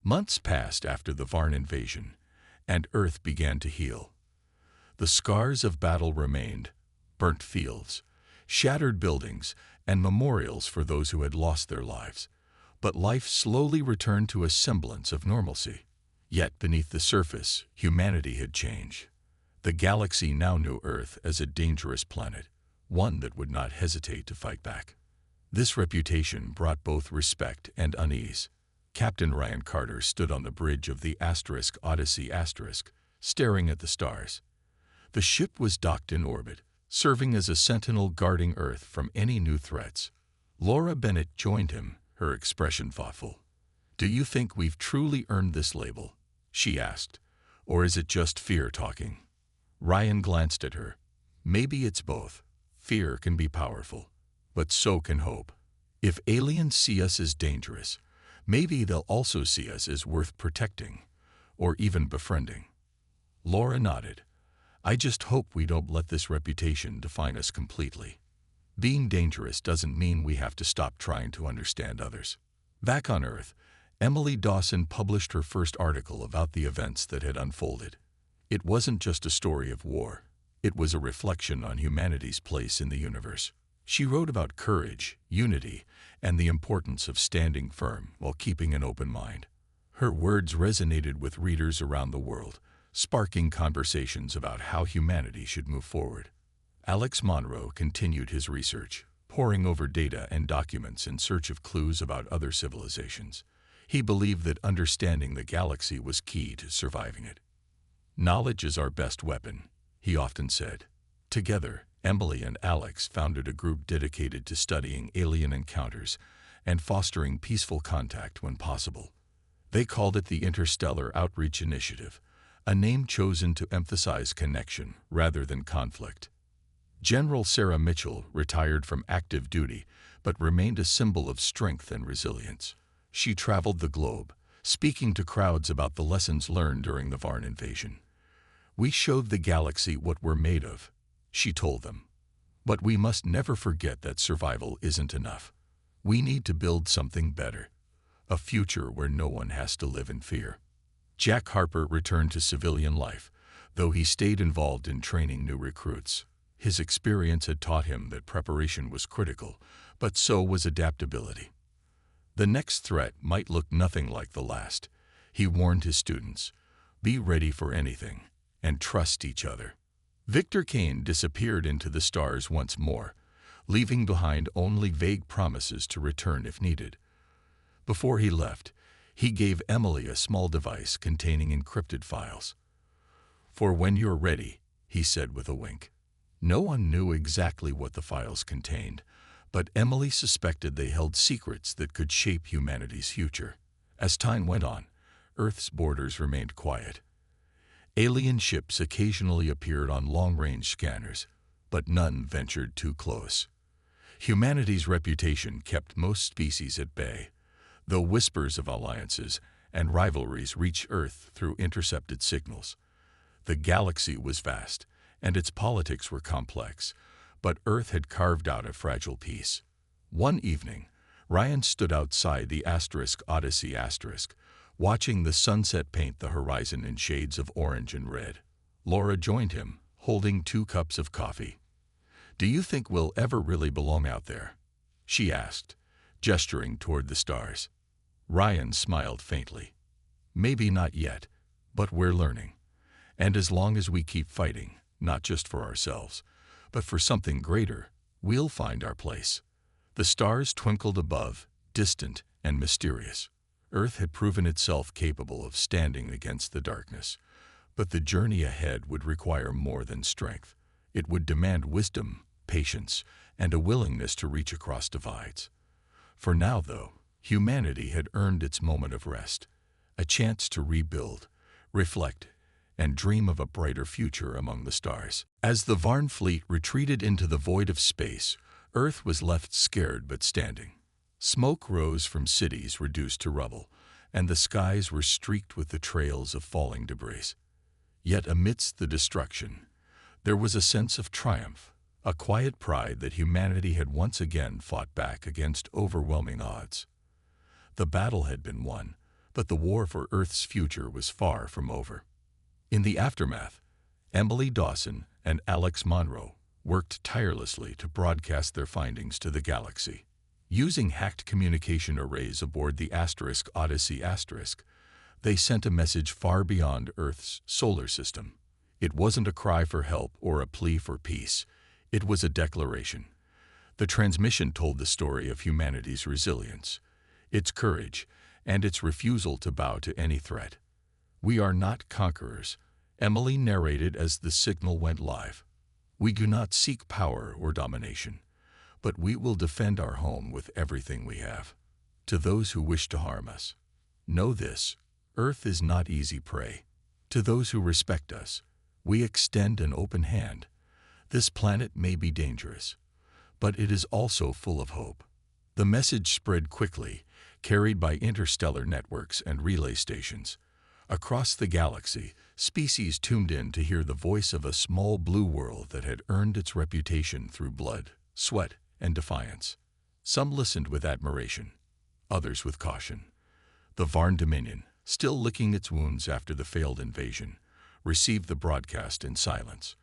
Months passed after the Varn invasion, and Earth began to heal. The scars of battle remained: burnt fields, shattered buildings, and memorials for those who had lost their lives. But life slowly returned to a semblance of normalcy. Yet beneath the surface, humanity had changed. The galaxy now knew Earth as a dangerous planet, one that would not hesitate to fight back. This reputation brought both respect and unease. Captain Ryan Carter stood on the bridge of the Odyssey, staring at the stars. The ship was docked in orbit, serving as a sentinel guarding Earth from any new threats. Laura Bennett joined him, her expression thoughtful. "Do you think we've truly earned this label?" she asked. "Or is it just fear talking?" Ryan glanced at her. "Maybe it's both. Fear can be powerful, but so can hope. If aliens see us as dangerous, maybe they'll also see us as worth protecting, or even befriending." Laura nodded. "I just hope we don't let this reputation define us completely. Being dangerous doesn't mean we have to stop trying to understand others." Back on Earth, Emily Dawson published her first article about the events that had unfolded. It wasn't just a story of war. It was a reflection on humanity's place in the universe. She wrote about courage, unity, and the importance of standing firm while keeping an open mind. Her words resonated with readers around the world, sparking conversations about how humanity should move forward. Alex Monroe continued his research, poring over data and documents in search of clues about other civilizations. He believed that understanding the galaxy was key to surviving it. "Knowledge is our best weapon," he often said. Together, Emily and Alex founded a group dedicated to studying alien encounters and fostering peaceful contact when possible. They called it the Interstellar Outreach Initiative, a name chosen to emphasize connection rather than conflict. General Sarah Mitchell retired from active duty but remained a symbol of strength and resilience. She traveled the globe, speaking to crowds about the lessons learned during the Varn invasion. "We showed the galaxy what we're made of," she told them. "But we must never forget that survival isn't enough. We need to build something better, a future where no one has to live in fear." Jack Harper returned to civilian life, though he stayed involved in training new recruits. His experience had taught him that preparation was critical, but so was adaptability. The next threat might look nothing like the last. He warned his students, "Be ready for anything, and trust each other." Victor Kane disappeared into the stars once more, leaving behind only vague promises to return if needed. Before he left, he gave Emily a small device containing encrypted files. "For when you're ready," he said with a wink. No one knew exactly what the files contained, but Emily suspected they held secrets that could shape humanity's future. As time went on, Earth's borders remained quiet. Alien ships occasionally appeared on long-range scanners, but none ventured too close. Humanity's reputation kept most species at bay, though whispers of alliances and rivalries reached Earth through intercepted signals. The galaxy was vast, and its politics were complex, but Earth had carved out a fragile peace. One evening, Ryan stood outside the Odyssey, watching the sunset paint the horizon in shades of orange and red. Laura joined him, holding 2 cups of coffee. "Do you think we'll ever really belong out there?" she asked, gesturing toward the stars. Ryan smiled faintly. "Maybe not yet, but we're learning. And as long as we keep fighting, not just for ourselves, but for something greater, we'll find our place." The stars twinkled above, distant and mysterious. Earth had proven itself capable of standing against the darkness, but the journey ahead would require more than strength. It would demand wisdom, patience, and a willingness to reach across divides. For now, though, humanity had earned its moment of rest, a chance to rebuild, reflect, and dream of a brighter future among the stars. As the Varn fleet retreated into the void of space, Earth was left scared but standing. Smoke rose from cities reduced to rubble, and the skies were streaked with the trails of falling debris. Yet amidst the destruction, there was a sense of triumph, a quiet pride that humanity had once again fought back against overwhelming odds. The battle had been won, But the war for Earth's future was far from over. In the aftermath, Emily Dawson and Alex Monroe worked tirelessly to broadcast their findings to the galaxy. Using hacked communication arrays aboard the Odyssey *, they sent a message far beyond Earth's solar system. It wasn't a cry for help or a plea for peace. It was a declaration. The transmission told the story of humanity's resilience, its courage, and its refusal to bow to any threat. "We are not conquerors," Emily narrated as the signal went live. "We do not seek power or domination, but we will defend our home with everything we have. To those who wish to harm us, know this: Earth is not easy prey. To those who respect us, we extend an open hand. This planet may be dangerous, but it is also full of hope." The message spread quickly, carried by interstellar networks and relay stations. Across the galaxy, species tuned in to hear the voice of a small blue world that had earned its reputation through blood, sweat, and defiance. Some listened with admiration, others with caution. The Varn Dominion, still licking its wounds after the failed invasion, received the broadcast in silence.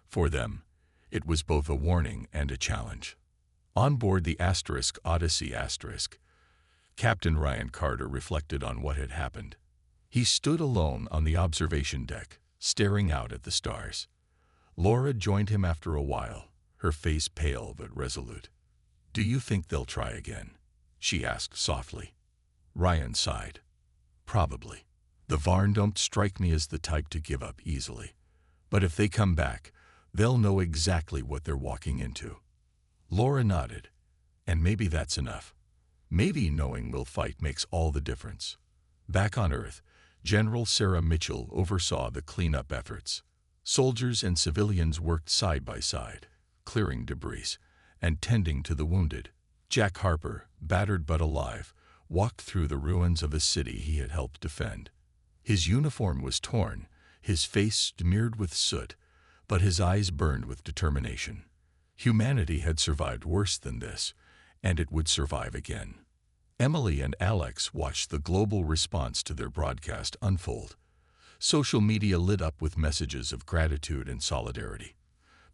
For them, it was both a warning and a challenge. On board the Odyssey *, Captain Ryan Carter reflected on what had happened. He stood alone on the observation deck, staring out at the stars. Laura joined him after a while, her face pale but resolute. "Do you think they'll try again?" she asked softly. Ryan sighed. "Probably. The Varn don't strike me as the type to give up easily. But if they come back, they'll know exactly what they're walking into." Laura nodded. "And maybe that's enough. Maybe knowing we'll fight makes all the difference." Back on Earth, General Sarah Mitchell oversaw the cleanup efforts. Soldiers and civilians worked side by side, clearing debris and tending to the wounded. Jack Harper, battered but alive, walked through the ruins of a city he had helped defend. His uniform was torn, his face smeared with soot, but his eyes burned with determination. Humanity had survived worse than this, and it would survive again. Emily and Alex watched the global response to their broadcast unfold. Social media lit up with messages of gratitude and solidarity.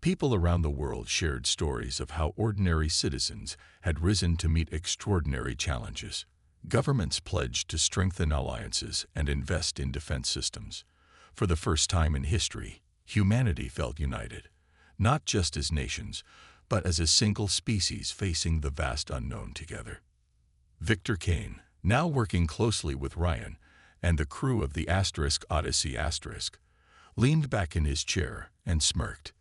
People around the world shared stories of how ordinary citizens had risen to meet extraordinary challenges. Governments pledged to strengthen alliances and invest in defense systems. For the first time in history, humanity felt united, not just as nations, but as a single species facing the vast unknown together. Victor Kane, now working closely with Ryan and the crew of the Odyssey *, leaned back in his chair and smirked.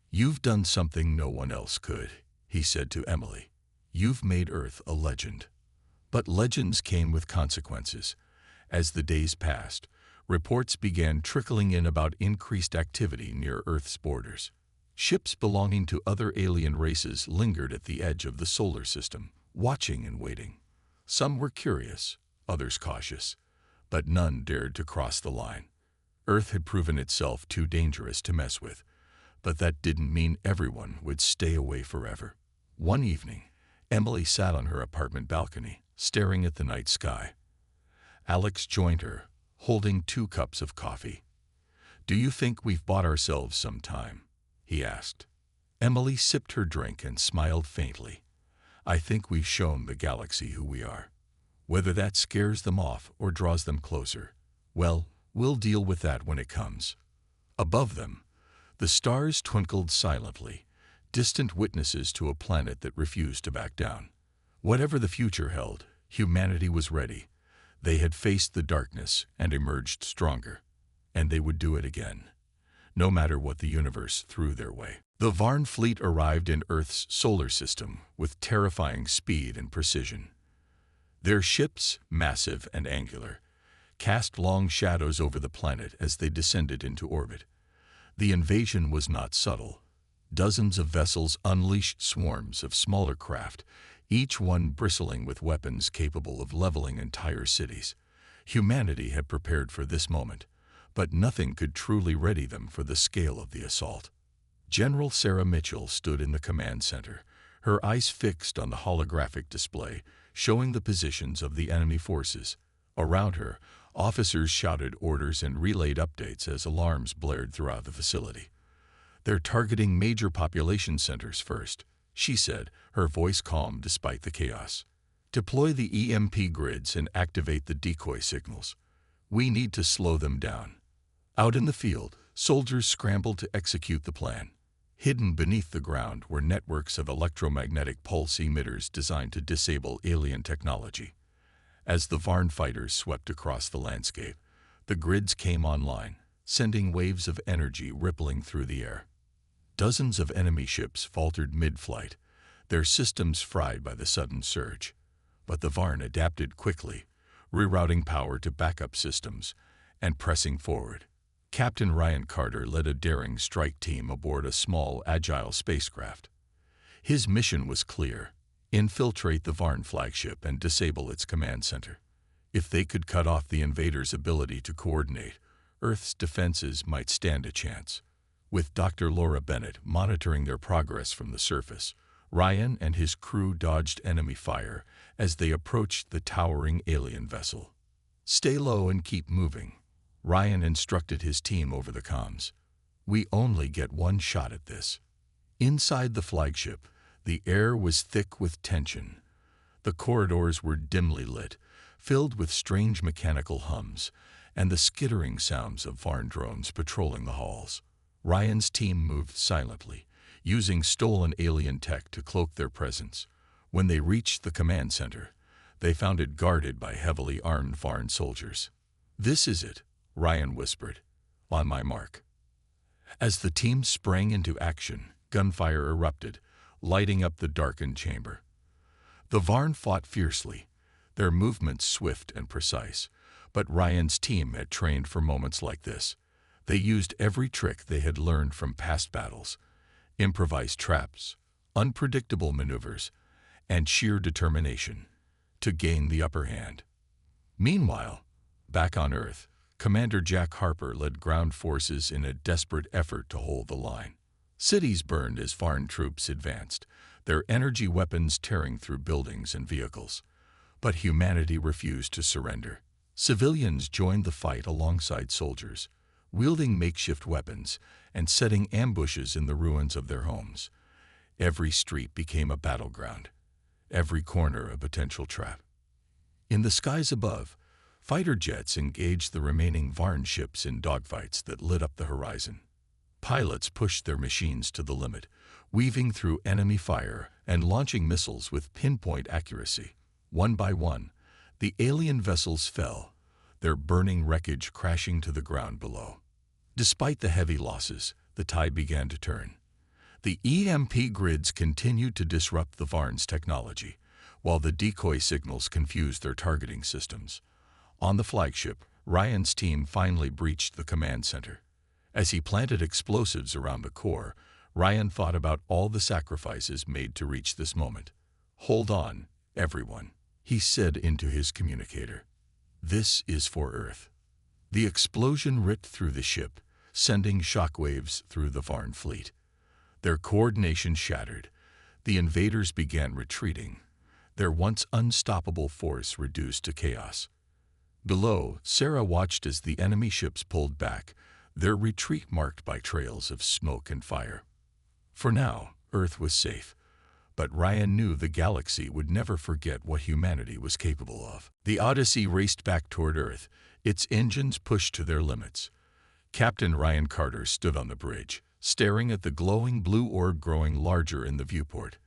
"You've done something no one else could," he said to Emily. "You've made Earth a legend." But legends came with consequences. As the days passed, reports began trickling in about increased activity near Earth's borders. Ships belonging to other alien races lingered at the edge of the solar system, watching and waiting. Some were curious, others cautious, but none dared to cross the line. Earth had proven itself too dangerous to mess with, but that didn't mean everyone would stay away forever. One evening, Emily sat on her apartment balcony, staring at the night sky. Alex joined her, holding 2 cups of coffee. "Do you think we've bought ourselves some time?" he asked. Emily sipped her drink and smiled faintly. "I think we've shown the galaxy who we are. Whether that scares them off or draws them closer, well, we'll deal with that when it comes." Above them, the stars twinkled silently, distant witnesses to a planet that refused to back down. Whatever the future held, humanity was ready. They had faced the darkness and emerged stronger, and they would do it again, no matter what the universe threw their way. The Varn fleet arrived in Earth's solar system with terrifying speed and precision. Their ships, massive and angular, cast long shadows over the planet as they descended into orbit. The invasion was not subtle. Dozens of vessels unleashed swarms of smaller craft, each one bristling with weapons capable of leveling entire cities. Humanity had prepared for this moment, but nothing could truly ready them for the scale of the assault. General Sarah Mitchell stood in the command center, her eyes fixed on the holographic display, showing the positions of the enemy forces. Around her, officers shouted orders and relayed updates as alarms blared throughout the facility. "They're targeting major population centers first," she said, her voice calm despite the chaos. "Deploy the EMP grids and activate the decoy signals. We need to slow them down." Out in the field, soldiers scrambled to execute the plan. Hidden beneath the ground were networks of electromagnetic pulse emitters designed to disable alien technology. As the Varn fighters swept across the landscape, the grids came online, sending waves of energy rippling through the air. Dozens of enemy ships faltered mid-flight, their systems fried by the sudden surge. But the Varn adapted quickly, rerouting power to backup systems and pressing forward. Captain Ryan Carter led a daring strike team aboard a small, agile spacecraft. His mission was clear: infiltrate the Varn flagship and disable its command center. If they could cut off the invaders' ability to coordinate, Earth's defenses might stand a chance. With Dr. Laura Bennett monitoring their progress from the surface, Ryan and his crew dodged enemy fire as they approached the towering alien vessel. "Stay low and keep moving," Ryan instructed his team over the comms. "We only get one shot at this." Inside the flagship, the air was thick with tension. The corridors were dimly lit, filled with strange mechanical hums and the skittering sounds of Varn drones patrolling the halls. Ryan's team moved silently, using stolen alien tech to cloak their presence. When they reached the command center, they found it guarded by heavily armed Varn soldiers. "This is it," Ryan whispered. "On my mark." As the team sprang into action, gunfire erupted, lighting up the darkened chamber. The Varn fought fiercely, their movements swift and precise, but Ryan's team had trained for moments like this. They used every trick they had learned from past battles: improvised traps, unpredictable maneuvers, and sheer determination to gain the upper hand. Meanwhile, back on Earth, Commander Jack Harper led ground forces in a desperate effort to hold the line. Cities burned as Varn troops advanced, their energy weapons tearing through buildings and vehicles. But humanity refused to surrender. Civilians joined the fight alongside soldiers, wielding makeshift weapons and setting ambushes in the ruins of their homes. Every street became a battleground, every corner a potential trap. In the skies above, fighter jets engaged the remaining Varn ships in dogfights that lit up the horizon. Pilots pushed their machines to the limit, weaving through enemy fire and launching missiles with pinpoint accuracy. One by one, the alien vessels fell, their burning wreckage crashing to the ground below. Despite the heavy losses, the tide began to turn. The EMP grids continued to disrupt the Varn's technology, while the decoy signals confused their targeting systems. On the flagship, Ryan's team finally breached the command center. As he planted explosives around the core, Ryan thought about all the sacrifices made to reach this moment. "Hold on, everyone," he said into his communicator. "This is for Earth." The explosion ripped through the ship, sending shockwaves through the Varn fleet. Their coordination shattered. The invaders began retreating, their once unstoppable force reduced to chaos. Below, Sarah watched as the enemy ships pulled back, their retreat marked by trails of smoke and fire. For now, Earth was safe, but Ryan knew the galaxy would never forget what humanity was capable of. The Odyssey raced back toward Earth, its engines pushed to their limits. Captain Ryan Carter stood on the bridge, staring at the glowing blue orb growing larger in the viewport.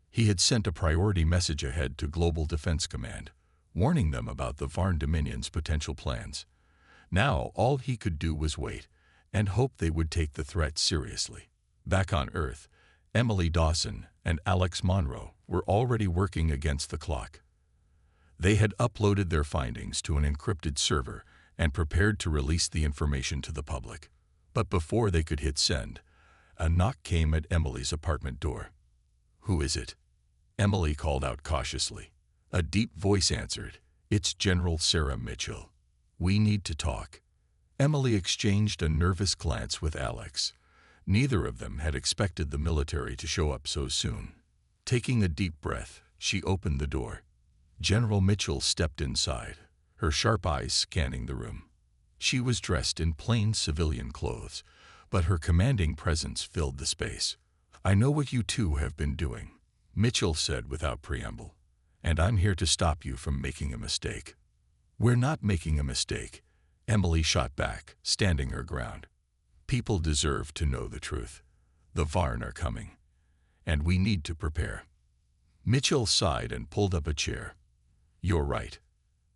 He had sent a priority message ahead to Global Defense Command, warning them about the Varn Dominion's potential plans. Now all he could do was wait, and hope they would take the threat seriously. Back on Earth, Emily Dawson and Alex Monroe were already working against the clock. They had uploaded their findings to an encrypted server and prepared to release the information to the public. But before they could hit send, a knock came at Emily's apartment door. "Who is it?" Emily called out cautiously. A deep voice answered, "It's General Sarah Mitchell. We need to talk." Emily exchanged a nervous glance with Alex. Neither of them had expected the military to show up so soon. Taking a deep breath, she opened the door. General Mitchell stepped inside, her sharp eyes scanning the room. She was dressed in plain civilian clothes, but her commanding presence filled the space. "I know what you two have been doing," Mitchell said without preamble, "and I'm here to stop you from making a mistake." "We're not making a mistake," Emily shot back, standing her ground. "People deserve to know the truth. The Varn are coming, and we need to prepare." Mitchell sighed and pulled up a chair. "You're right.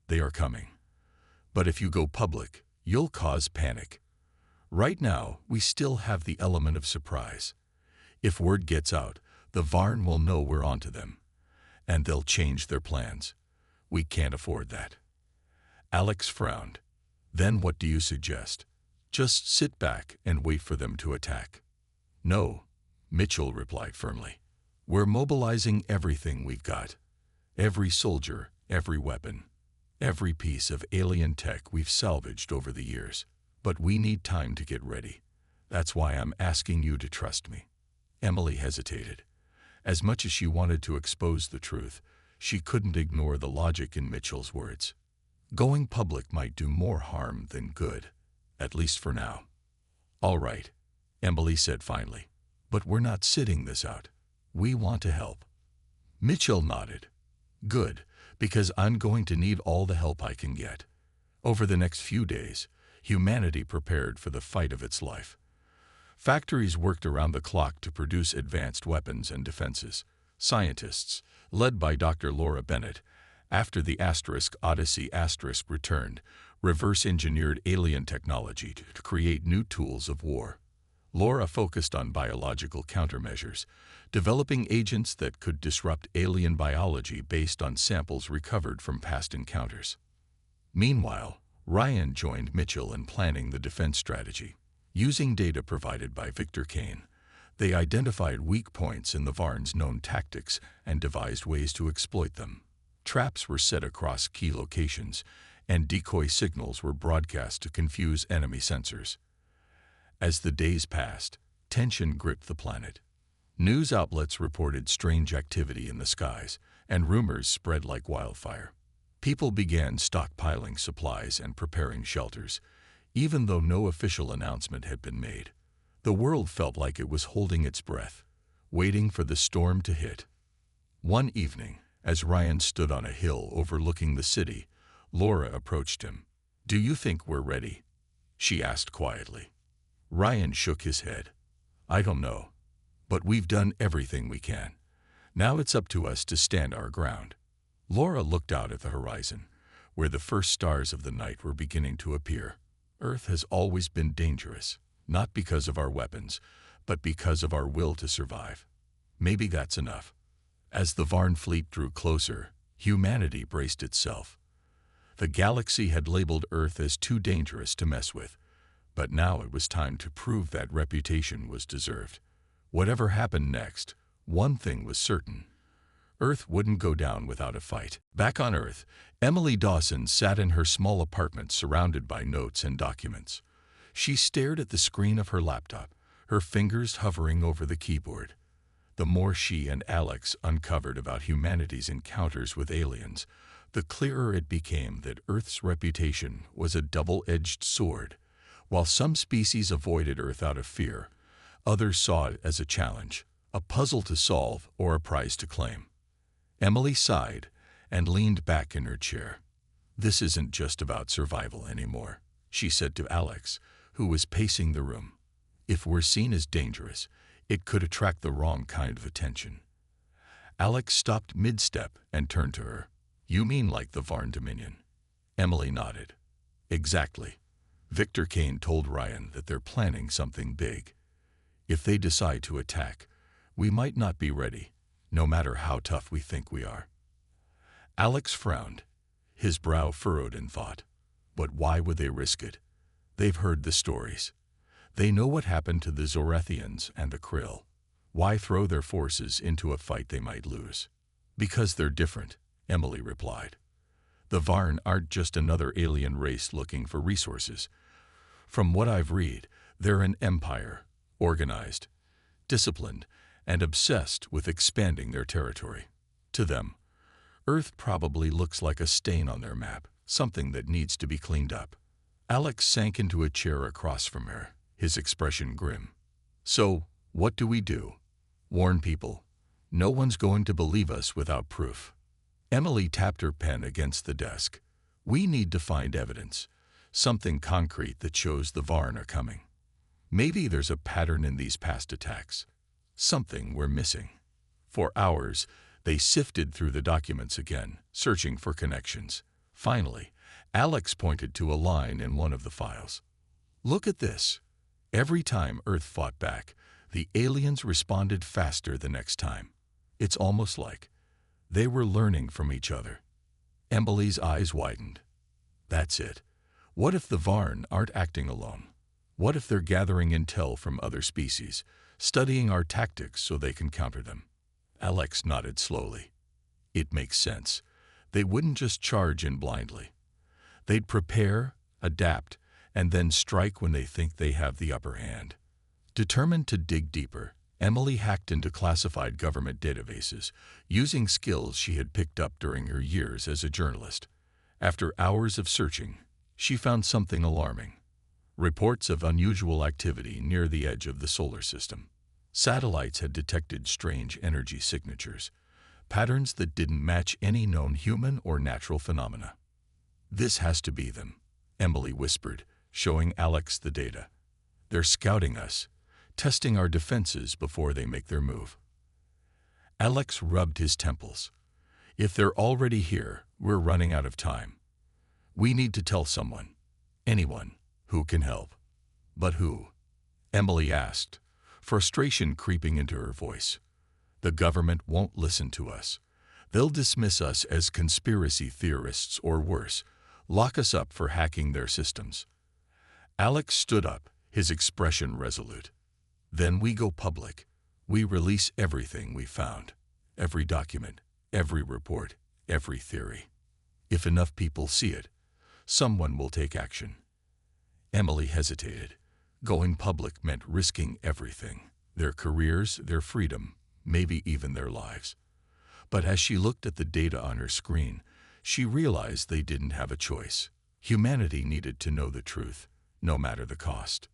They are coming. But if you go public, you'll cause panic. Right now, we still have the element of surprise. If word gets out, the Varn will know we're onto them, and they'll change their plans. We can't afford that." Alex frowned. "Then what do you suggest? Just sit back and wait for them to attack?" "No," Mitchell replied firmly. "We're mobilizing everything we've got. Every soldier, every weapon, every piece of alien tech we've salvaged over the years. But we need time to get ready. That's why I'm asking you to trust me." Emily hesitated. As much as she wanted to expose the truth, she couldn't ignore the logic in Mitchell's words. Going public might do more harm than good, at least for now. "All right," Emily said finally, "but we're not sitting this out. We want to help." Mitchell nodded. "Good, because I'm going to need all the help I can get." Over the next few days, humanity prepared for the fight of its life. Factories worked around the clock to produce advanced weapons and defenses. Scientists, led by Dr. Laura Bennett, after the Odyssey returned, reverse-engineered alien technology to create new tools of war. Laura focused on biological countermeasures, developing agents that could disrupt alien biology based on samples recovered from past encounters. Meanwhile, Ryan joined Mitchell in planning the defense strategy. Using data provided by Victor Kane, they identified weak points in the Varn's known tactics and devised ways to exploit them. Traps were set across key locations, and decoy signals were broadcast to confuse enemy sensors. As the days passed, tension gripped the planet. News outlets reported strange activity in the skies, and rumors spread like wildfire. People began stockpiling supplies and preparing shelters, even though no official announcement had been made. The world felt like it was holding its breath, waiting for the storm to hit. One evening, as Ryan stood on a hill overlooking the city, Laura approached him. "Do you think we're ready?" she asked quietly. Ryan shook his head. "I don't know, but we've done everything we can. Now it's up to us to stand our ground." Laura looked out at the horizon, where the first stars of the night were beginning to appear. "Earth has always been dangerous, not because of our weapons, but because of our will to survive. Maybe that's enough." As the Varn fleet drew closer, humanity braced itself. The galaxy had labeled Earth as too dangerous to mess with, but now it was time to prove that reputation was deserved. Whatever happened next, one thing was certain: Earth wouldn't go down without a fight. Back on Earth, Emily Dawson sat in her small apartment surrounded by notes and documents. She stared at the screen of her laptop, her fingers hovering over the keyboard. The more she and Alex uncovered about humanity's encounters with aliens, the clearer it became that Earth's reputation was a double-edged sword. While some species avoided Earth out of fear, others saw it as a challenge, a puzzle to solve, or a prize to claim. Emily sighed and leaned back in her chair. "This isn't just about survival anymore," she said to Alex, who was pacing the room. "If we're seen as dangerous, it could attract the wrong kind of attention." Alex stopped mid-step and turned to her. "You mean like the Varn Dominion?" Emily nodded. "Exactly. Victor Kane told Ryan that they're planning something big. If they decide to attack, we might not be ready, no matter how tough we think we are." Alex frowned, his brow furrowed in thought. But why would they risk it? They've heard the stories. They know what happened to the Zorathians and the Krill. Why throw their forces into a fight they might lose? "Because they're different," Emily replied. "The Varn aren't just another alien race looking for resources. From what I've read, they're an empire, organized, disciplined, and obsessed with expanding their territory. To them, Earth probably looks like a stain on their map, something that needs to be cleaned up. Alex sank into a chair across from her, his expression grim. So, what do we do? Warn people. No one's going to believe us without proof. Emily tapped her pen against the desk. We need to find evidence, something concrete that shows the Varn are coming. Maybe there's a pattern in these past attacks, something we're missing. For hours, they sifted through the documents again, searching for connections. Finally, Alex pointed to a line in one of the files. Look at this. Every time Earth fought back, the aliens responded faster the next time. It's almost like they were learning from each other. Emily's eyes widened. That's it. What if the Varn aren't acting alone? What if they're gathering intel from other species, studying our tactics so they can counter them? Alex nodded slowly. It makes sense. They wouldn't just charge in blindly. They'd prepare, adapt, and then strike when they think they have the upper hand. Determined to dig deeper, Emily hacked into classified government databases, using skills she had picked up during her years as a journalist. After hours of searching, she found something alarming. Reports of unusual activity near the edge of the solar system. Satellites had detected strange energy signatures, patterns that didn't match any known human or natural phenomena. This has to be them, Emily whispered, showing Alex the data. They're scouting us, testing our defenses before they make their move. Alex rubbed his temples. If they're already here, we're running out of time. We need to tell someone, anyone, who can help. But who? Emily asked, frustration creeping into her voice. The government won't listen to us. They'll dismiss us as conspiracy theorists or worse, lock us up for hacking their systems. Alex stood up, his expression resolute. Then we go public. We release everything we found. Every document, every report, every theory. If enough people see it, someone will take action. Emily hesitated. Going public meant risking everything. Their careers, their freedom, maybe even their lives. But as she looked at the data on her screen, she realized they didn't have a choice. Humanity needed to know the truth, no matter the cost.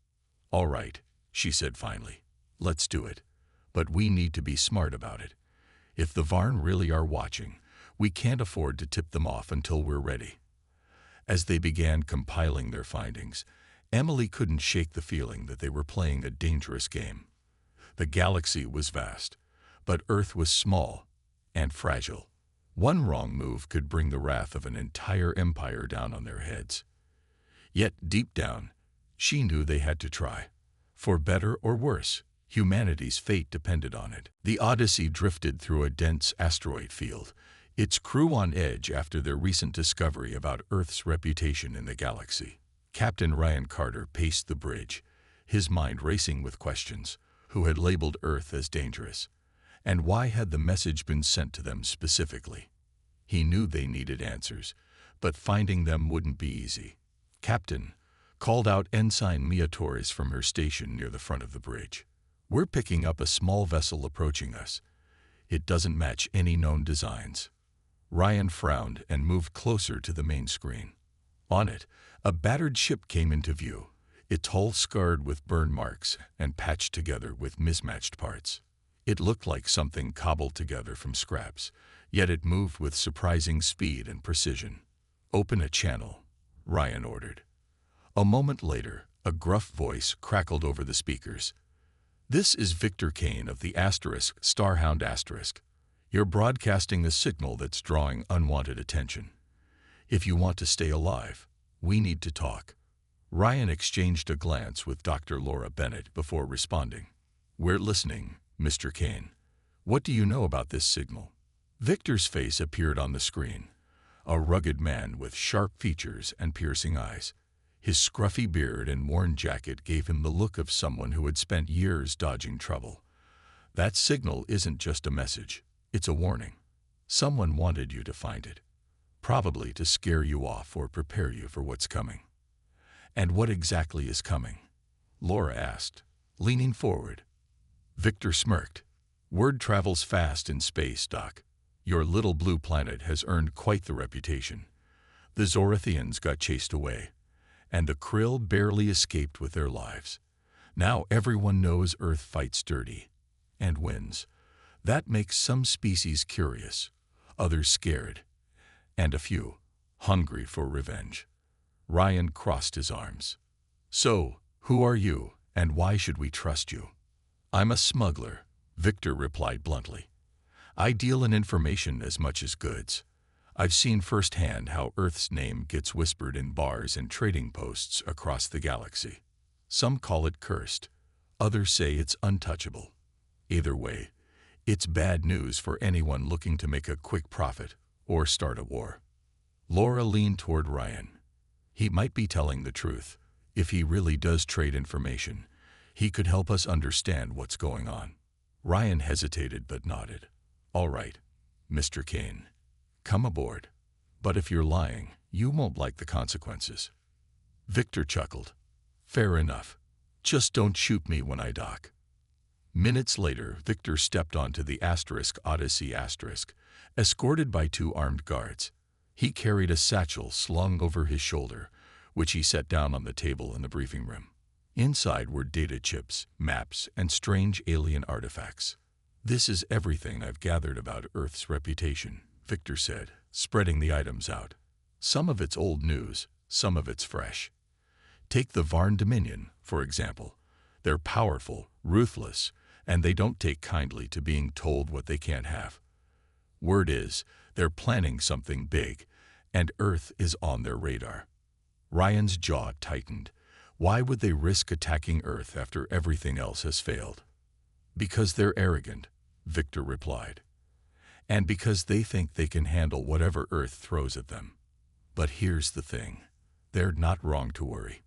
All right, she said finally. Let's do it. But we need to be smart about it. If the Varn really are watching, we can't afford to tip them off until we're ready. As they began compiling their findings, Emily couldn't shake the feeling that they were playing a dangerous game. The galaxy was vast, but Earth was small and fragile. One wrong move could bring the wrath of an entire empire down on their heads. Yet deep down, she knew they had to try. For better or worse, humanity's fate depended on it. The Odyssey drifted through a dense asteroid field, its crew on edge after their recent discovery about Earth's reputation in the galaxy. Captain Ryan Carter paced the bridge, his mind racing with questions. Who had labeled Earth as dangerous? And why had the message been sent to them specifically? He knew they needed answers, but finding them wouldn't be easy. Captain, called out Ensign Mia Torres from her station near the front of the bridge. We're picking up a small vessel approaching us. It doesn't match any known designs. Ryan frowned and moved closer to the main screen. On it, a battered ship came into view, its hull scarred with burn marks and patched together with mismatched parts. It looked like something cobbled together from scraps, yet it moved with surprising speed and precision. Open a channel, Ryan ordered. A moment later, a gruff voice crackled over the speakers. This is Victor Kane of the Starhound. You're broadcasting a signal that's drawing unwanted attention. If you want to stay alive, we need to talk. Ryan exchanged a glance with Dr. Laura Bennett before responding. We're listening, Mr. Kane. What do you know about this signal? Victor's face appeared on the screen. A rugged man with sharp features and piercing eyes. His scruffy beard and worn jacket gave him the look of someone who had spent years dodging trouble. That signal isn't just a message, it's a warning. Someone wanted you to find it, probably to scare you off or prepare you for what's coming. And what exactly is coming? Laura asked, leaning forward. Victor smirked. Word travels fast in space, Doc. Your little blue planet has earned quite the reputation. The Zorathians got chased away, and the Krill barely escaped with their lives. Now everyone knows Earth fights dirty and wins. That makes some species curious, others scared, and a few hungry for revenge. Ryan crossed his arms. "So, who are you, and why should we trust you?" "I'm a smuggler," Victor replied bluntly. "I deal in information as much as goods. I've seen firsthand how Earth's name gets whispered in bars and trading posts across the galaxy. Some call it cursed, others say it's untouchable. Either way, it's bad news for anyone looking to make a quick profit or start a war." Laura leaned toward Ryan. He might be telling the truth. If he really does trade information, he could help us understand what's going on. Ryan hesitated but nodded. "All right, Mr. Kane. Come aboard. But if you're lying, you won't like the consequences." Victor chuckled. "Fair enough. Just don't shoot me when I dock." Minutes later, Victor stepped onto the Odyssey escorted by 2 armed guards. He carried a satchel slung over his shoulder, which he set down on the table in the briefing room. Inside were data chips, maps, and strange alien artifacts. "This is everything I've gathered about Earth's reputation," Victor said, spreading the items out. "Some of it's old news, some of it's fresh. Take the Varn Dominion, for example. They're powerful, ruthless, and they don't take kindly to being told what they can't have. Word is, they're planning something big, and Earth is on their radar." Ryan's jaw tightened. Why would they risk attacking Earth after everything else has failed? "Because they're arrogant," Victor replied. "And because they think they can handle whatever Earth throws at them. But here's the thing. They're not wrong to worry.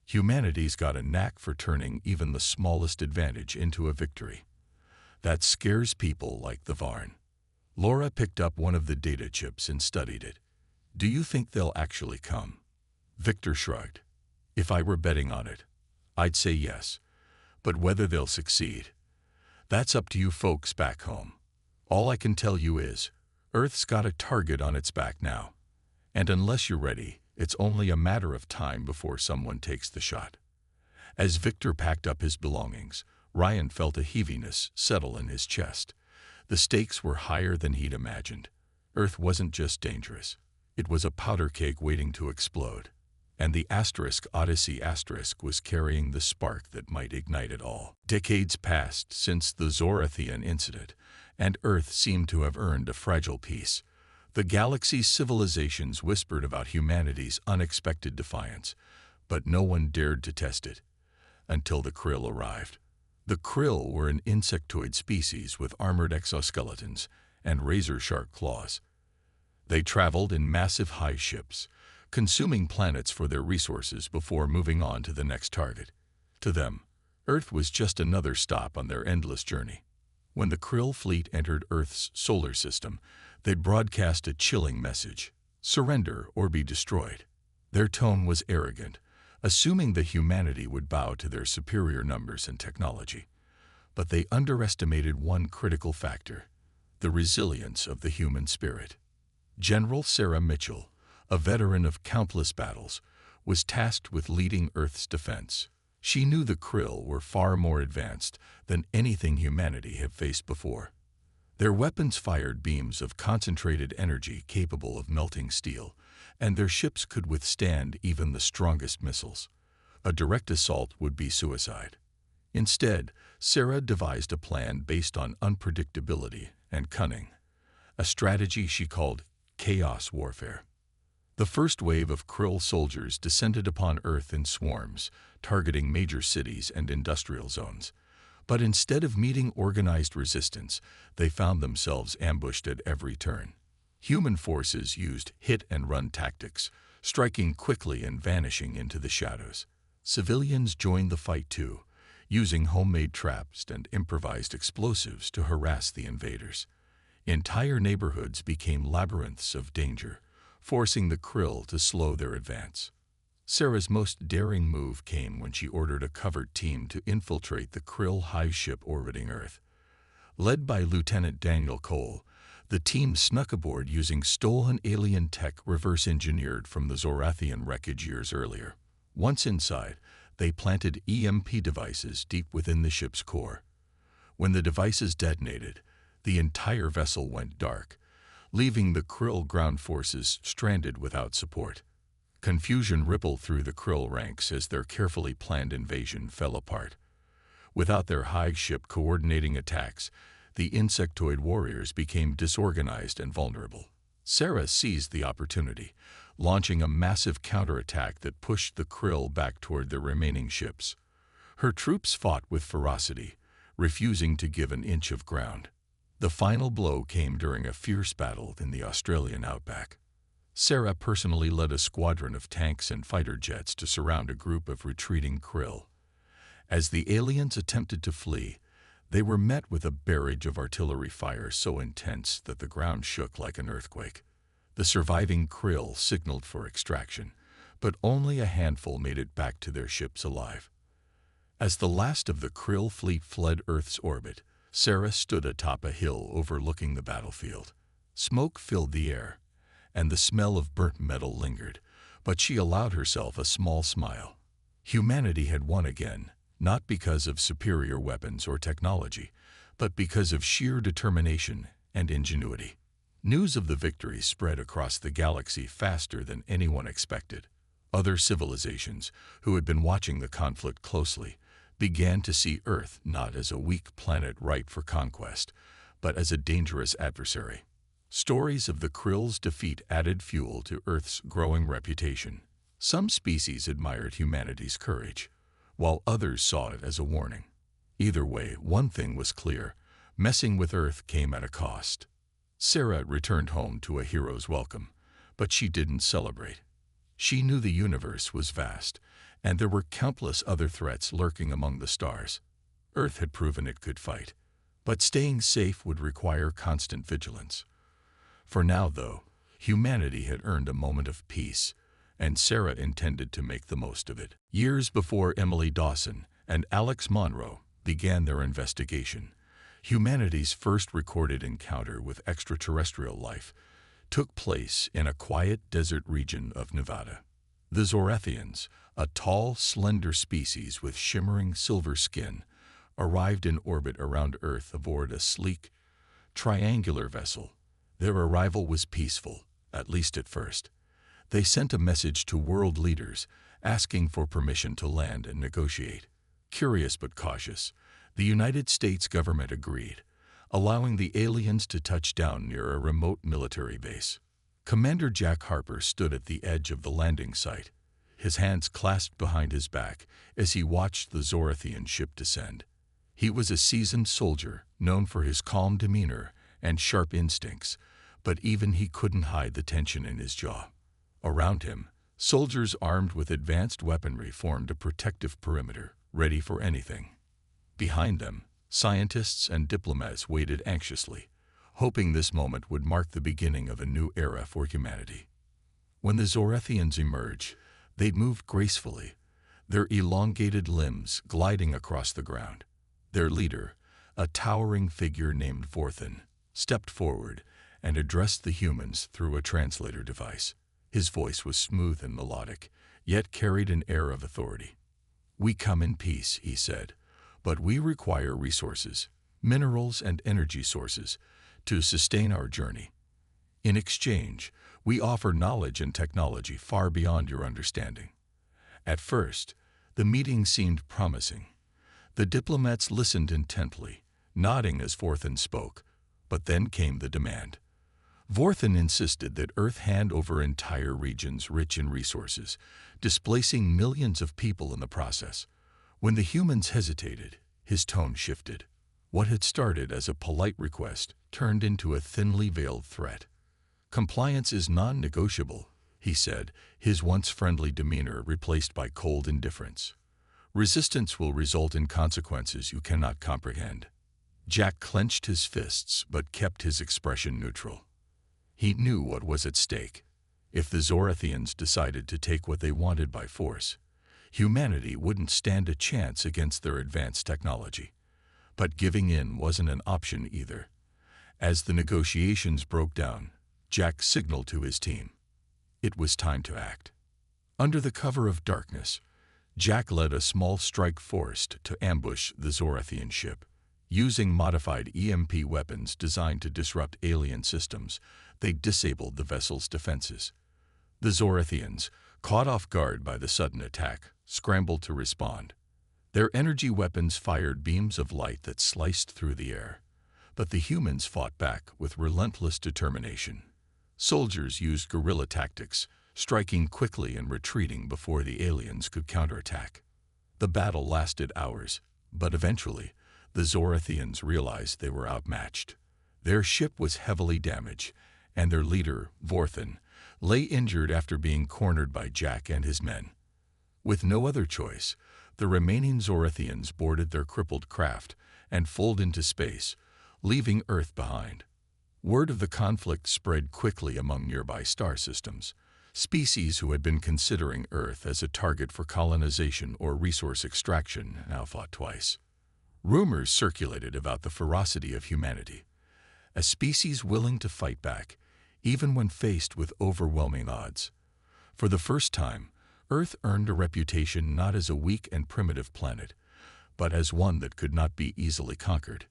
Humanity's got a knack for turning even the smallest advantage into a victory. That scares people like the Varn." Laura picked up one of the data chips and studied it. "Do you think they'll actually come?" Victor shrugged. "If I were betting on it, I'd say yes. But whether they'll succeed, that's up to you folks back home. All I can tell you is, Earth's got a target on its back now. And unless you're ready, it's only a matter of time before someone takes the shot." As Victor packed up his belongings, Ryan felt a heaviness settle in his chest. The stakes were higher than he'd imagined. Earth wasn't just dangerous. It was a powder keg waiting to explode. And the Odyssey was carrying the spark that might ignite it all. Decades passed since the Zorathian incident, and Earth seemed to have earned a fragile peace. The galaxy's civilizations whispered about humanity's unexpected defiance, but no one dared to test it until the Krill arrived. The Krill were an insectoid species with armored exoskeletons and razor-sharp claws. They traveled in massive high ships, consuming planets for their resources before moving on to the next target. To them, Earth was just another stop on their endless journey. When the Krill fleet entered Earth's solar system, they broadcast a chilling message: surrender or be destroyed. Their tone was arrogant, assuming that humanity would bow to their superior numbers and technology. But they underestimated one critical factor: the resilience of the human spirit. General Sarah Mitchell, a veteran of countless battles, was tasked with leading Earth's defense. She knew the Krill were far more advanced than anything humanity had faced before. Their weapons fired beams of concentrated energy capable of melting steel, and their ships could withstand even the strongest missiles. A direct assault would be suicide. Instead, Sarah devised a plan based on unpredictability and cunning, a strategy she called chaos warfare. The first wave of Krill soldiers descended upon Earth in swarms, targeting major cities and industrial zones. But instead of meeting organized resistance, they found themselves ambushed at every turn. Human forces used hit-and-run tactics, striking quickly and vanishing into the shadows. Civilians joined the fight too, using homemade traps and improvised explosives to harass the invaders. Entire neighborhoods became labyrinths of danger, forcing the Krill to slow their advance. Sarah's most daring move came when she ordered a covert team to infiltrate the Krill hive ship orbiting Earth. Led by Lieutenant Daniel Cole, The team snuck aboard using stolen alien tech reverse-engineered from the Zorathian wreckage years earlier. Once inside, they planted EMP devices deep within the ship's core. When the devices detonated, the entire vessel went dark, leaving the Krill ground forces stranded without support. Confusion rippled through the Krill ranks as their carefully planned invasion fell apart. Without their hive ship coordinating attacks, the insectoid warriors became disorganized and vulnerable. Sarah seized the opportunity, launching a massive counterattack that pushed the Krill back toward their remaining ships. Her troops fought with ferocity, refusing to give an inch of ground. The final blow came during a fierce battle in the Australian outback. Sarah personally led a squadron of tanks and fighter jets to surround a group of retreating Krill. As the aliens attempted to flee, they were met with a barrage of artillery fire so intense that the ground shook like an earthquake. The surviving Krill signaled for extraction, but only a handful made it back to their ships alive. As the last of the Krill fleet fled Earth's orbit, Sarah stood atop a hill overlooking the battlefield. Smoke filled the air, and the smell of burnt metal lingered, but she allowed herself a small smile. Humanity had won again, not because of superior weapons or technology, but because of sheer determination and ingenuity. News of the victory spread across the galaxy faster than anyone expected. Other civilizations, who had been watching the conflict closely, began to see Earth not as a weak planet ripe for conquest, but as a dangerous adversary. Stories of the Krill's defeat added fuel to Earth's growing reputation. Some species admired humanity's courage, while others saw it as a warning. Either way, one thing was clear: messing with Earth came at a cost. Sarah returned home to a hero's welcome, but she didn't celebrate. She knew the universe was vast, and there were countless other threats lurking among the stars. Earth had proven it could fight, but staying safe would require constant vigilance. For now, though, humanity had earned a moment of peace, and Sarah intended to make the most of it. Years before Emily Dawson and Alex Monroe began their investigation, humanity's first recorded encounter with extraterrestrial life took place in a quiet desert region of Nevada. The Zorathians, a tall, slender species with shimmering silver skin, arrived in orbit around Earth aboard a sleek, triangular vessel. Their arrival was peaceful, at least at first. They sent a message to world leaders asking for permission to land and negotiate. Curious but cautious, the United States government agreed, allowing the aliens to touch down near a remote military base. Commander Jack Harper stood at the edge of the landing site, his hands clasped behind his back as he watched the Zorathian ship descend. He was a seasoned soldier, known for his calm demeanor and sharp instincts, but even he couldn't hide the tension in his jaw. Around him, soldiers armed with advanced weaponry formed a protective perimeter, ready for anything. Behind them, scientists and diplomats waited anxiously, hoping this moment would mark the beginning of a new era for humanity. When the Zorathians emerged, they moved gracefully, their elongated limbs gliding across the ground. Their leader, a towering figure named Vorthan, stepped forward and addressed the humans through a translator device. His voice was smooth and melodic, yet carried an air of authority. "We come in peace," he said, "but we require resources, minerals and energy sources, to sustain our journey. In exchange, we offer knowledge and technology far beyond your understanding." At first, the meeting seemed promising. The diplomats listened intently, nodding as Vorthan spoke, but then came the demand. Vorthan insisted that Earth hand over entire regions rich in resources, displacing millions of people in the process. When the humans hesitated, his tone shifted. What had started as a polite request turned into a thinly veiled threat. "Compliance is non-negotiable," he said, his once friendly demeanor replaced by cold indifference. "Resistance will result in consequences you cannot comprehend." Jack clenched his fists but kept his expression neutral. He knew what was at stake. If the Zorathians decided to take what they wanted by force, humanity wouldn't stand a chance against their advanced technology. But giving in wasn't an option either. As the negotiations broke down, Jack signaled to his team. It was time to act. Under the cover of darkness, Jack led a small strike force to ambush the Zorathian ship. Using modified EMP weapons designed to disrupt alien systems, they disabled the vessel's defenses. The Zorathians, caught off guard by the sudden attack, scrambled to respond. Their energy weapons fired beams of light that sliced through the air, but the humans fought back with relentless determination. Soldiers used guerrilla tactics, striking quickly and retreating before the aliens could counterattack. The battle lasted hours, but eventually, the Zorathians realized they were outmatched. Their ship was heavily damaged, and their leader, Vorthan, lay injured after being cornered by Jack and his men. With no other choice, the remaining Zorathians boarded their crippled craft and fled into space, leaving Earth behind. Word of the conflict spread quickly among nearby star systems. Species who had been considering Earth as a target for colonization or resource extraction now fought twice. Rumors circulated about the ferocity of humanity, a species willing to fight back, even when faced with overwhelming odds. For the first time, Earth earned a reputation not as a weak and primitive planet, but as one that could not be easily conquered.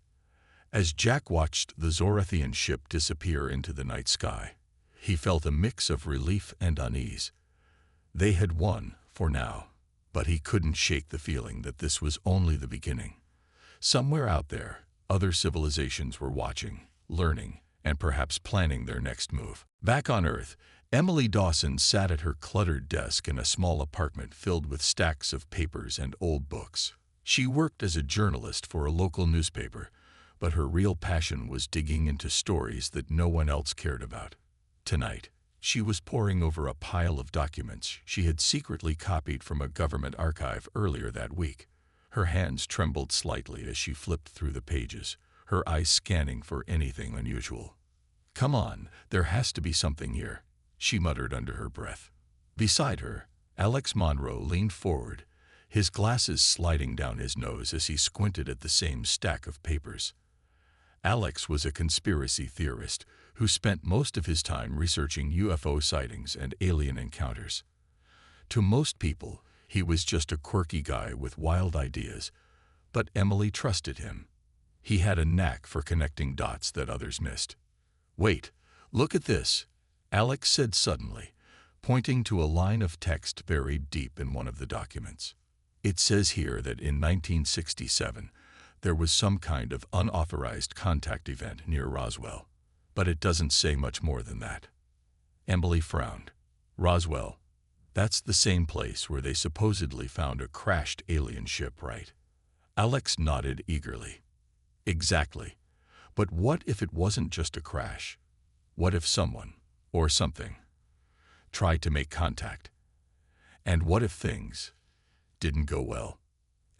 As Jack watched the Zorathian ship disappear into the night sky, he felt a mix of relief and unease. They had won, for now, but he couldn't shake the feeling that this was only the beginning. Somewhere out there, other civilizations were watching, learning, and perhaps planning their next move. Back on Earth, Emily Dawson sat at her cluttered desk in a small apartment filled with stacks of papers and old books. She worked as a journalist for a local newspaper, but her real passion was digging into stories that no one else cared about. Tonight, she was poring over a pile of documents she had secretly copied from a government archive earlier that week. Her hands trembled slightly as she flipped through the pages, her eyes scanning for anything unusual. "Come on, there has to be something here," she muttered under her breath. Beside her, Alex Monroe leaned forward, his glasses sliding down his nose as he squinted at the same stack of papers. Alex was a conspiracy theorist who spent most of his time researching UFO sightings and alien encounters. To most people, he was just a quirky guy with wild ideas, but Emily trusted him. He had a knack for connecting dots that others missed. "Wait, look at this," Alex said suddenly, pointing to a line of text buried deep in one of the documents. "It says here that in 1967, there was some kind of unauthorized contact event near Roswell, but it doesn't say much more than that." Emily frowned. "Roswell, that's the same place where they supposedly found a crashed alien ship, right?" Alex nodded eagerly. "Exactly. But what if it wasn't just a crash? What if someone, or something, tried to make contact? And what if things didn't go well?"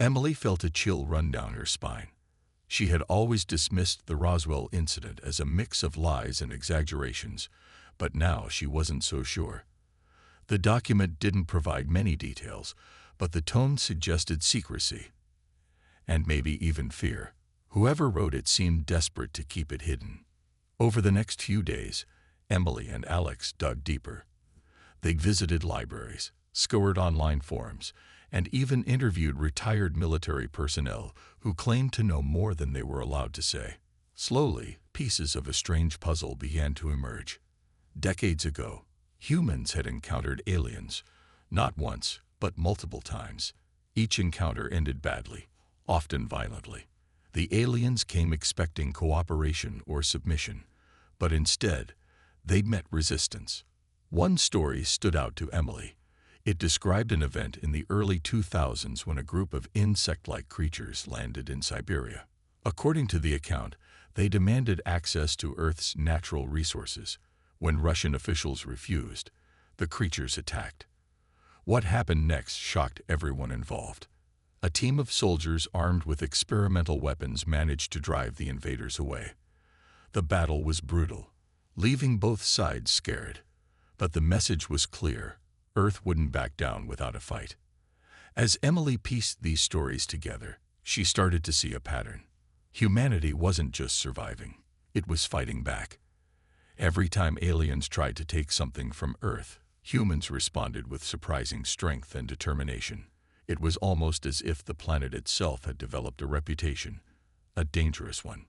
Emily felt a chill run down her spine. She had always dismissed the Roswell incident as a mix of lies and exaggerations, but now she wasn't so sure. The document didn't provide many details, but the tone suggested secrecy, and maybe even fear. Whoever wrote it seemed desperate to keep it hidden. Over the next few days, Emily and Alex dug deeper. They visited libraries, scoured online forums, and even interviewed retired military personnel who claimed to know more than they were allowed to say. Slowly, pieces of a strange puzzle began to emerge. Decades ago, humans had encountered aliens, not once, but multiple times. Each encounter ended badly, often violently. The aliens came expecting cooperation or submission, but instead, they met resistance. One story stood out to Emily. It described an event in the early 2000s when a group of insect-like creatures landed in Siberia. According to the account, they demanded access to Earth's natural resources. When Russian officials refused, the creatures attacked. What happened next shocked everyone involved. A team of soldiers armed with experimental weapons managed to drive the invaders away. The battle was brutal, leaving both sides scared. But the message was clear: Earth wouldn't back down without a fight. As Emily pieced these stories together, she started to see a pattern. Humanity wasn't just surviving. It was fighting back. Every time aliens tried to take something from Earth, humans responded with surprising strength and determination. It was almost as if the planet itself had developed a reputation, a dangerous one.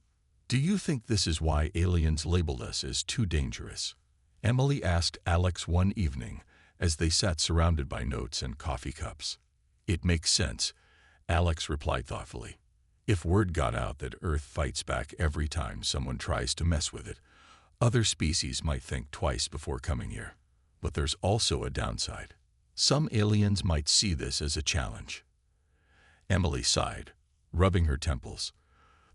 "Do you think this is why aliens labeled us as too dangerous?" Emily asked Alex one evening as they sat surrounded by notes and coffee cups. "It makes sense," Alex replied thoughtfully. "If word got out that Earth fights back every time someone tries to mess with it, other species might think twice before coming here. But there's also a downside. Some aliens might see this as a challenge." Emily sighed, rubbing her temples.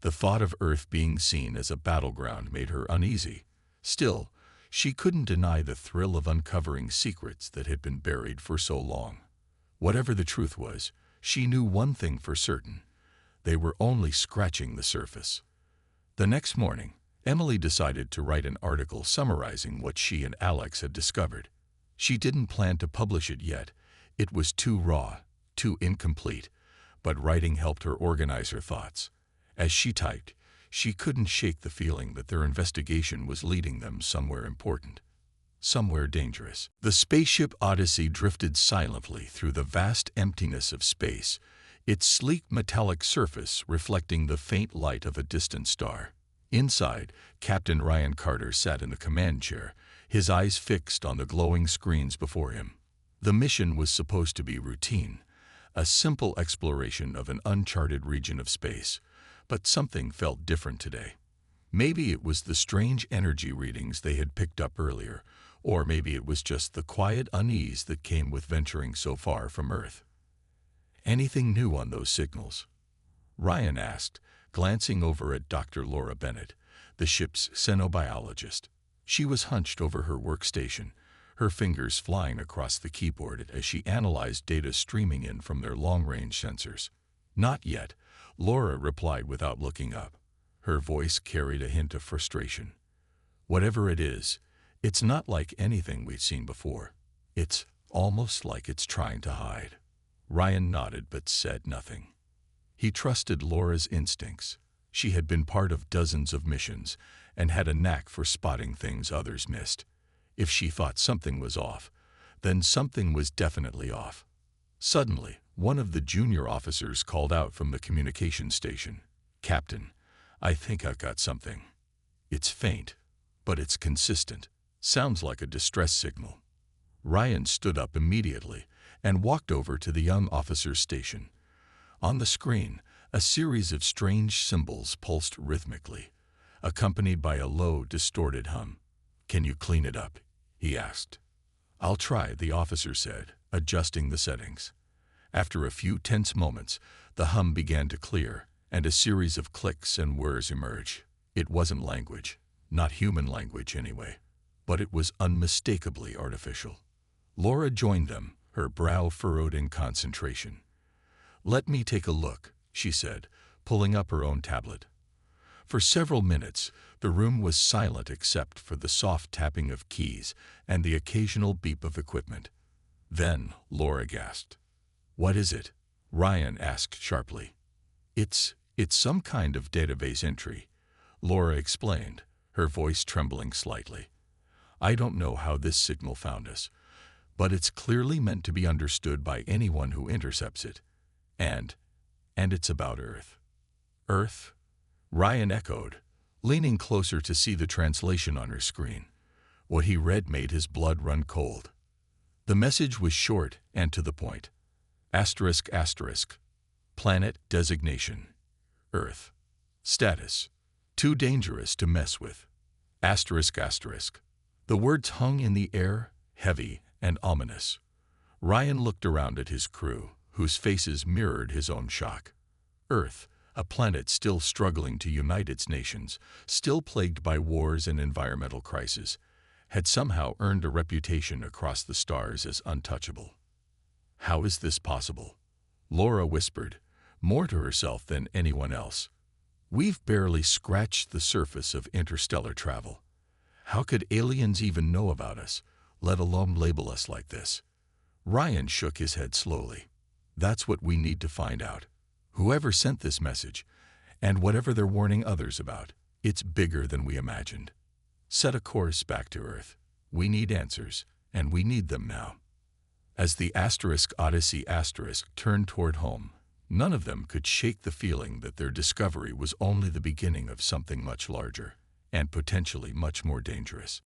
The thought of Earth being seen as a battleground made her uneasy. Still, she couldn't deny the thrill of uncovering secrets that had been buried for so long. Whatever the truth was, she knew one thing for certain: they were only scratching the surface. The next morning, Emily decided to write an article summarizing what she and Alex had discovered. She didn't plan to publish it yet. It was too raw, too incomplete, but writing helped her organize her thoughts. As she typed, she couldn't shake the feeling that their investigation was leading them somewhere important, somewhere dangerous. The spaceship Odyssey drifted silently through the vast emptiness of space, its sleek metallic surface reflecting the faint light of a distant star. Inside, Captain Ryan Carter sat in the command chair, his eyes fixed on the glowing screens before him. The mission was supposed to be routine, a simple exploration of an uncharted region of space. But something felt different today. Maybe it was the strange energy readings they had picked up earlier, or maybe it was just the quiet unease that came with venturing so far from Earth. "Anything new on those signals?" Ryan asked, glancing over at Dr. Laura Bennett, the ship's xenobiologist. She was hunched over her workstation, her fingers flying across the keyboard as she analyzed data streaming in from their long-range sensors. "Not yet," Laura replied without looking up. Her voice carried a hint of frustration. "Whatever it is, it's not like anything we've seen before. It's almost like it's trying to hide." Ryan nodded but said nothing. He trusted Laura's instincts. She had been part of dozens of missions and had a knack for spotting things others missed. If she thought something was off, then something was definitely off. Suddenly, one of the junior officers called out from the communication station. "Captain, I think I've got something. It's faint, but it's consistent. Sounds like a distress signal." Ryan stood up immediately and walked over to the young officer's station. On the screen, a series of strange symbols pulsed rhythmically, accompanied by a low, distorted hum. "Can you clean it up?" he asked. "I'll try," the officer said, adjusting the settings. After a few tense moments, the hum began to clear, and a series of clicks and whirs emerged. It wasn't language, not human language anyway, but it was unmistakably artificial. Laura joined them, her brow furrowed in concentration. "Let me take a look," she said, pulling up her own tablet. For several minutes, the room was silent except for the soft tapping of keys and the occasional beep of equipment. Then Laura gasped. "What is it?" Ryan asked sharply. It's some kind of database entry," Laura explained, her voice trembling slightly. "I don't know how this signal found us, but it's clearly meant to be understood by anyone who intercepts it. And it's about Earth." "Earth?" Ryan echoed, leaning closer to see the translation on her screen. What he read made his blood run cold. The message was short and to the point. ****. Planet designation. Earth. Status. Too dangerous to mess with. ****. The words hung in the air, heavy and ominous. Ryan looked around at his crew, whose faces mirrored his own shock. Earth, a planet still struggling to unite its nations, still plagued by wars and environmental crises, had somehow earned a reputation across the stars as untouchable. "How is this possible?" Laura whispered, more to herself than anyone else. "We've barely scratched the surface of interstellar travel. How could aliens even know about us, let alone label us like this?" Ryan shook his head slowly. "That's what we need to find out. Whoever sent this message, and whatever they're warning others about, It's bigger than we imagined. Set a course back to Earth. We need answers, and we need them now. As the Odyssey turned toward home, none of them could shake the feeling that their discovery was only the beginning of something much larger, and potentially much more dangerous.